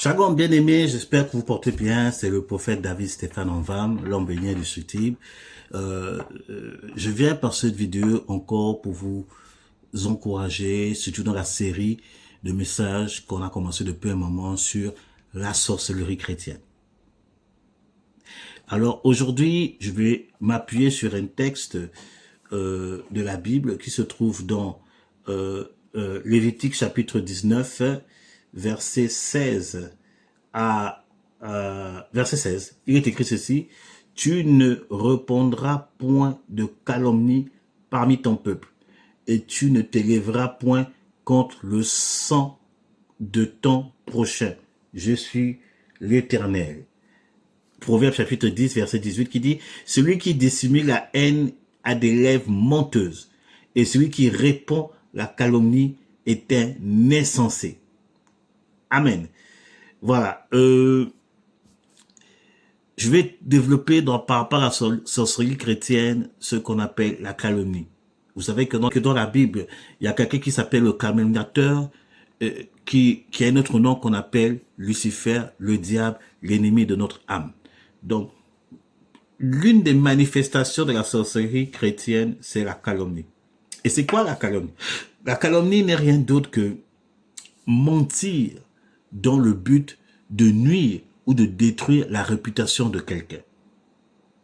Shalom bien-aimés, j'espère que vous portez bien. C'est le prophète David Stéphane Envam, l'homme béni du Sutib. Je viens par cette vidéo encore pour vous encourager, surtout dans la série de messages qu'on a commencé depuis un moment sur la sorcellerie chrétienne. Alors aujourd'hui, je vais m'appuyer sur un texte de la Bible qui se trouve dans Lévitique chapitre 19, verset 16 à verset 16. Il est écrit ceci: tu ne répondras point de calomnie parmi ton peuple, et tu ne t'élèveras point contre le sang de ton prochain. Je suis l'Éternel. Proverbe chapitre 10, verset 18 qui dit: celui qui dissimule la haine a des lèvres menteuses, et celui qui répond la calomnie est un insensé. Amen. Voilà. Je vais développer par rapport à la sorcellerie chrétienne ce qu'on appelle la calomnie. Vous savez que dans la Bible, il y a quelqu'un qui s'appelle le calomniateur, qui a un autre nom qu'on appelle Lucifer, le diable, l'ennemi de notre âme. Donc, l'une des manifestations de la sorcellerie chrétienne, c'est la calomnie. Et c'est quoi la calomnie? La calomnie n'est rien d'autre que mentir dans le but de nuire ou de détruire la réputation de quelqu'un.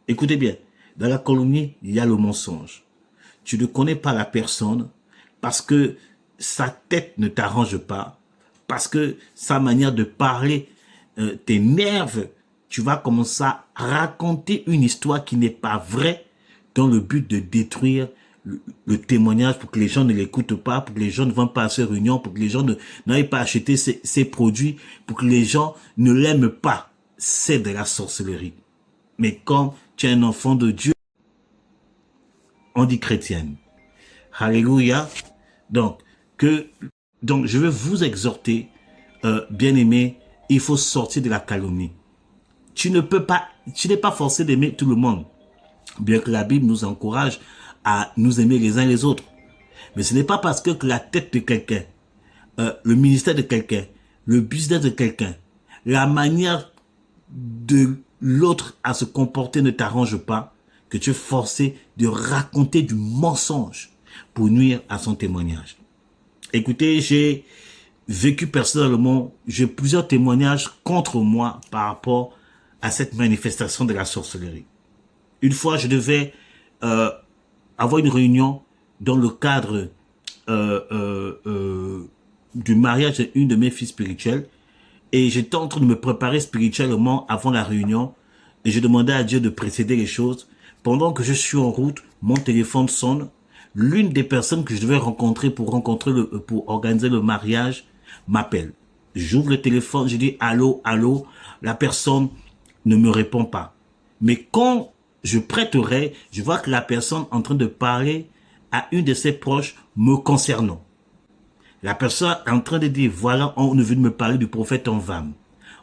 Écoutez bien, dans la calomnie, il y a le mensonge. Tu ne connais pas la personne parce que sa tête ne t'arrange pas, parce que sa manière de parler t'énerve. Tu vas commencer à raconter une histoire qui n'est pas vraie dans le but de détruire le témoignage, pour que les gens ne l'écoutent pas, pour que les gens ne vont pas à ces réunions, pour que les gens n'aillent pas acheter ses produits, pour que les gens ne l'aiment pas. C'est de la sorcellerie. Mais comme tu es un enfant de Dieu, on dit chrétienne. Alléluia. Donc, je veux vous exhorter, bien-aimés, il faut sortir de la calomnie. Tu n'es pas forcé d'aimer tout le monde, bien que la Bible nous encourage à nous aimer les uns les autres. Mais ce n'est pas parce que la tête de quelqu'un, le ministère de quelqu'un, le business de quelqu'un, la manière de l'autre à se comporter ne t'arrange pas, que tu es forcé de raconter du mensonge pour nuire à son témoignage. Écoutez, j'ai vécu personnellement, j'ai plusieurs témoignages contre moi par rapport à cette manifestation de la sorcellerie. Une fois, je devais avoir une réunion dans le cadre du mariage d'une de mes filles spirituelles, et j'étais en train de me préparer spirituellement avant la réunion, et je demandais à Dieu de précéder les choses. Pendant que je suis en route, mon téléphone sonne. L'une des personnes que je devais rencontrer pour organiser le mariage m'appelle. J'ouvre le téléphone, je dis allô, allô. La personne ne me répond pas. Mais quand je prête oreille, je vois que la personne est en train de parler à une de ses proches me concernant. La personne est en train de dire, voilà, on est venu me parler du prophète Envam.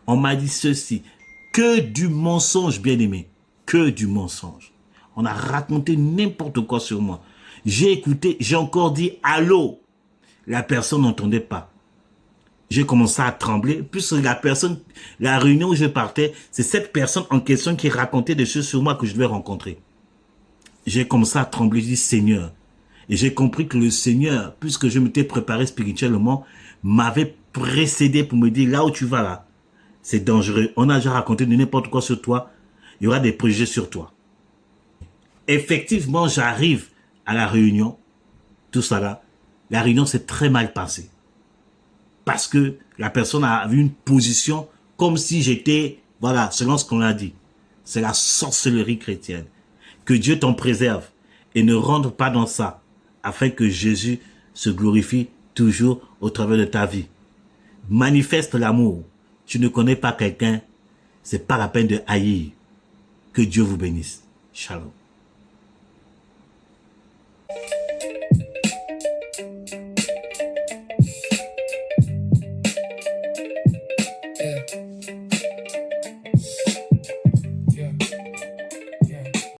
On m'a dit ceci. Que du mensonge, bien-aimé. Que du mensonge. On a raconté n'importe quoi sur moi. J'ai écouté, j'ai encore dit allô. La personne n'entendait pas. J'ai commencé à trembler, puisque la réunion où je partais, c'est cette personne en question qui racontait des choses sur moi que je devais rencontrer. J'ai commencé à trembler, j'ai dit Seigneur. Et j'ai compris que le Seigneur, puisque je m'étais préparé spirituellement, m'avait précédé pour me dire, là où tu vas là, c'est dangereux. On a déjà raconté de n'importe quoi sur toi, il y aura des préjugés sur toi. Effectivement, j'arrive à la réunion, tout ça là, la réunion s'est très mal passée. Parce que la personne a eu une position comme si j'étais, voilà, selon ce qu'on a dit. C'est la sorcellerie chrétienne. Que Dieu t'en préserve et ne rentre pas dans ça, afin que Jésus se glorifie toujours au travers de ta vie. Manifeste l'amour. Tu ne connais pas quelqu'un, c'est pas la peine de haïr. Que Dieu vous bénisse. Shalom.